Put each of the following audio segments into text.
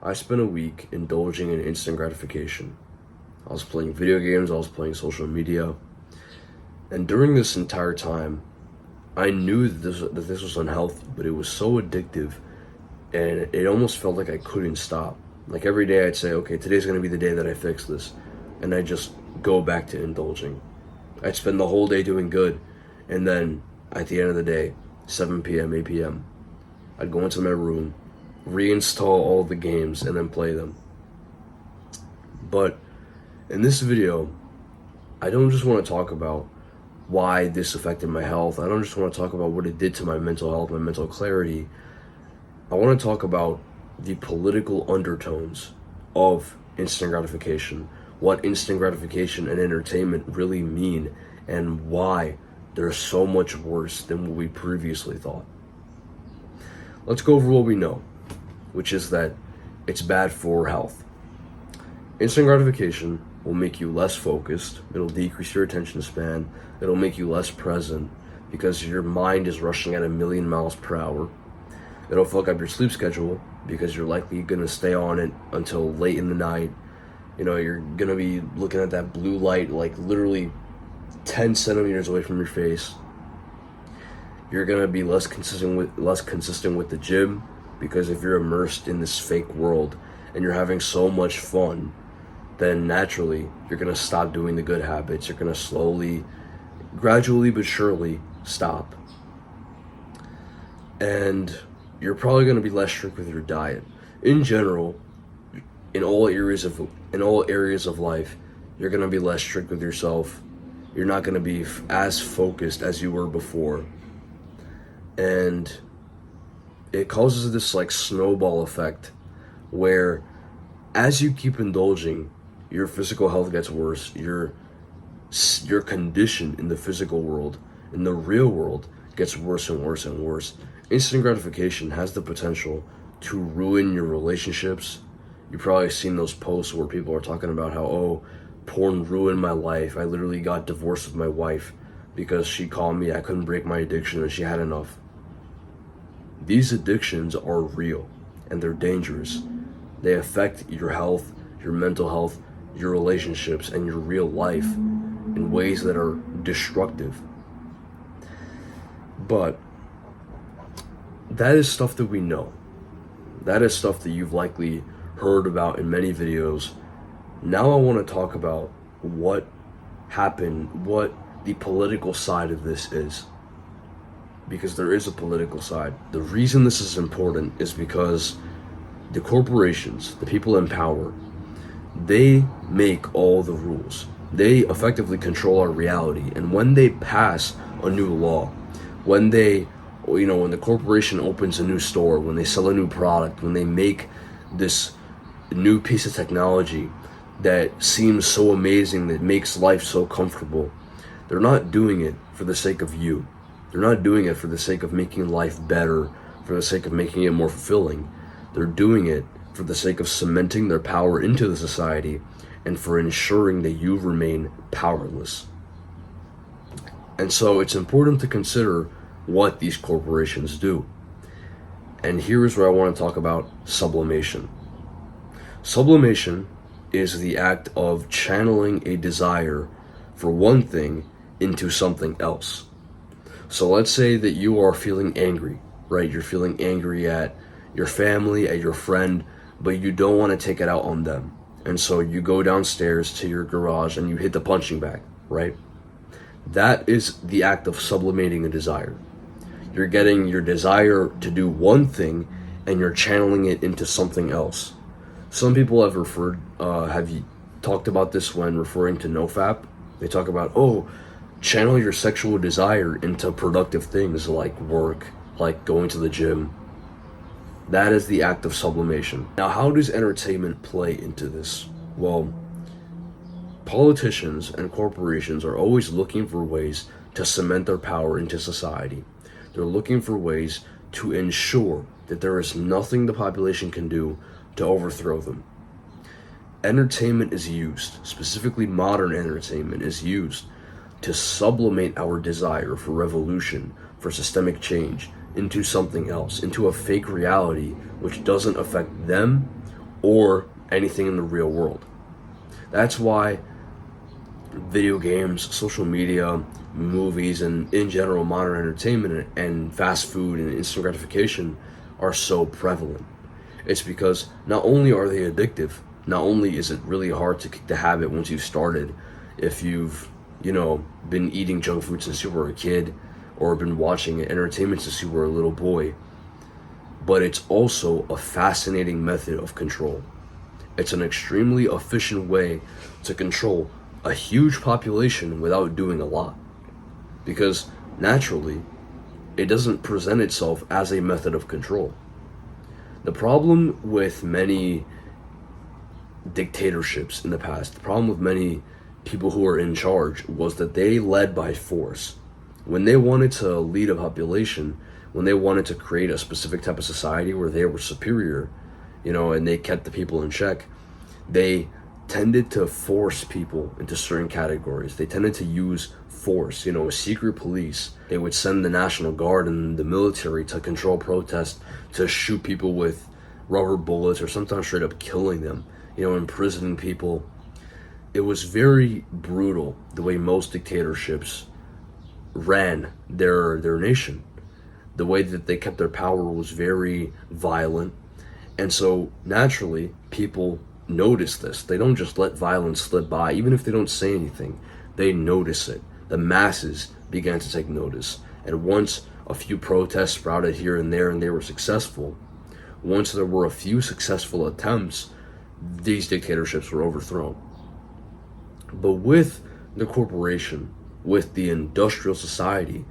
I spent a week indulging in instant gratification. I was playing video games, I was playing social media, and during this entire time, I knew that this was unhealthy, but it was so addictive, and it almost felt like I couldn't stop. Like every day I'd say, okay, today's gonna be the day that I fix this, and I just go back to indulging. I'd spend the whole day doing good, and then at the end of the day, 7 p.m., 8 p.m., I'd go into my room, reinstall all the games, and then play them. But in this video, I don't just want to talk about why this affected my health. I don't just want to talk about what it did to my mental health, my mental clarity. I want to talk about the political undertones of instant gratification, what instant gratification and entertainment really mean, and why they're so much worse than what we previously thought. Let's go over what we know, which is that it's bad for health. Instant gratification will make you less focused, it'll decrease your attention span, it'll make you less present because your mind is rushing at 1,000,000 miles per hour. It'll fuck up your sleep schedule because you're likely gonna stay on it until late in the night. You know, you're gonna be looking at that blue light like literally 10 centimeters away from your face. You're gonna be less consistent with the gym, because if you're immersed in this fake world and you're having so much fun, then naturally you're gonna stop doing the good habits. You're gonna slowly, gradually but surely stop. And you're probably gonna be less strict with your diet. In general, in all areas of life, you're gonna be less strict with yourself. You're not gonna be as focused as you were before. And it causes this like snowball effect where as you keep indulging, your physical health gets worse. Your condition in the physical world, in the real world, gets worse and worse and worse. Instant gratification has the potential to ruin your relationships. You've probably seen those posts where people are talking about how, oh, porn ruined my life. I literally got divorced with my wife because she called me, I couldn't break my addiction, and she had enough. These addictions are real and they're dangerous. They affect your health, your mental health, your relationships, and your real life in ways that are destructive. But that is stuff that we know. That is stuff that you've likely heard about in many videos. Now I want to talk about what happened, what the political side of this is. Because there is a political side. The reason this is important is because the corporations, the people in power, they make all the rules. They effectively control our reality. And when they pass a new law, when the corporation opens a new store, when they sell a new product, when they make this new piece of technology that seems so amazing, that makes life so comfortable, they're not doing it for the sake of you. They're not doing it for the sake of making life better, for the sake of making it more fulfilling. They're doing it for the sake of cementing their power into the society and for ensuring that you remain powerless. And so it's important to consider what these corporations do. And here is where I want to talk about sublimation. Sublimation is the act of channeling a desire for one thing into something else. So let's say that you are feeling angry, right? You're feeling angry at your family, at your friend, but you don't want to take it out on them. And so you go downstairs to your garage and you hit the punching bag, right? That is the act of sublimating a desire. You're getting your desire to do one thing and you're channeling it into something else. Some people have talked about this when referring to nofap. They talk about, oh, channel your sexual desire into productive things like work, like going to the gym. That is the act of sublimation. Now, how does entertainment play into this? Well, politicians and corporations are always looking for ways to cement their power into society. They're looking for ways to ensure that there is nothing the population can do to overthrow them. Entertainment is used, specifically modern entertainment is used to sublimate our desire for revolution, for systemic change, into something else, into a fake reality which doesn't affect them or anything in the real world. That's why video games, social media, movies, and in general modern entertainment and fast food and instant gratification are so prevalent. It's because not only are they addictive, not only is it really hard to kick the habit once you've started, if you've, been eating junk food since you were a kid or been watching entertainment since you were a little boy, but it's also a fascinating method of control. It's an extremely efficient way to control a huge population without doing a lot. Because naturally, it doesn't present itself as a method of control. The problem with many dictatorships in the past, the problem with many people who were in charge was that they led by force. When they wanted to lead a population, when they wanted to create a specific type of society where they were superior, and they kept the people in check, they tended to force people into certain categories. They tended to use force, a secret police. They would send the National Guard and the military to control protests, to shoot people with rubber bullets or sometimes straight up killing them, imprisoning people. It was very brutal the way most dictatorships ran their nation. The way that they kept their power was very violent. And so naturally, people notice this. They don't just let violence slip by, even if they don't say anything. They notice it. The masses began to take notice. And once a few protests sprouted here and there and they were successful, once there were a few successful attempts, these dictatorships were overthrown. But with the corporation, with the industrial society,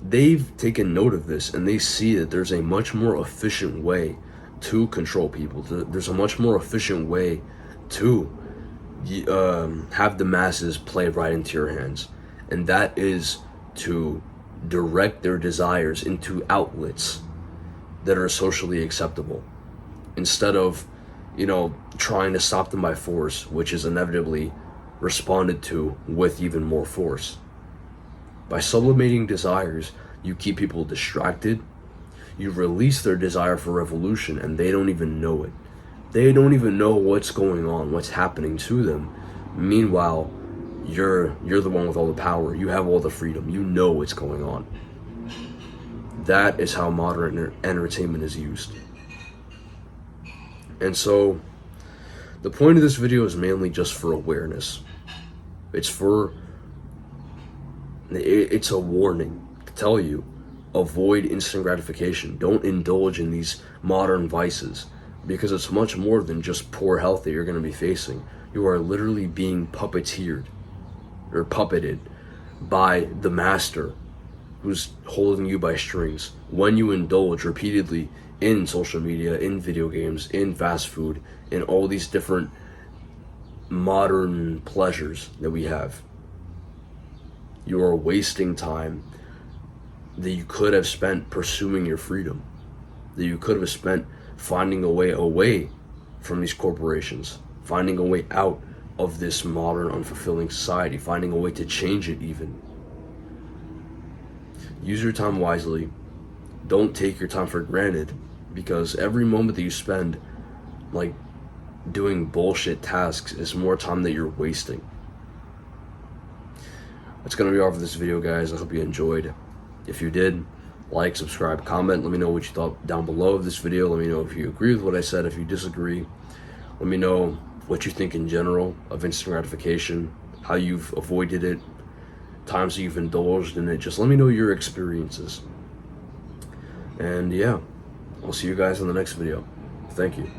they've taken note of this and they see that there's a much more efficient way to control people. There's a much more efficient way to have the masses play right into your hands. And that is to direct their desires into outlets that are socially acceptable, instead of, trying to stop them by force, which is inevitably responded to with even more force. By sublimating desires, you keep people distracted. You release their desire for revolution, and they don't even know it. They don't even know what's going on, what's happening to them. Meanwhile, you're the one with all the power. You have all the freedom. You know what's going on. That is how modern entertainment is used. And so, the point of this video is mainly just for awareness. It's a warning to tell you, avoid instant gratification. Don't indulge in these modern vices, because it's much more than just poor health that you're going to be facing. You are literally being puppeteered or puppeted by the master who's holding you by strings when you indulge repeatedly in social media, in video games, in fast food, in all these different modern pleasures that we have. You are wasting time that you could have spent pursuing your freedom, that you could have spent finding a way away from these corporations, finding a way out of this modern unfulfilling society, finding a way to change it even. Use your time wisely. Don't take your time for granted, because every moment that you spend doing bullshit tasks is more time that you're wasting. That's gonna be all for this video, guys. I hope you enjoyed. If you did, like, subscribe, comment. Let me know what you thought down below of this video. Let me know if you agree with what I said, if you disagree. Let me know what you think in general of instant gratification, how you've avoided it, times that you've indulged in it. Just let me know your experiences. And yeah, I'll see you guys in the next video. Thank you.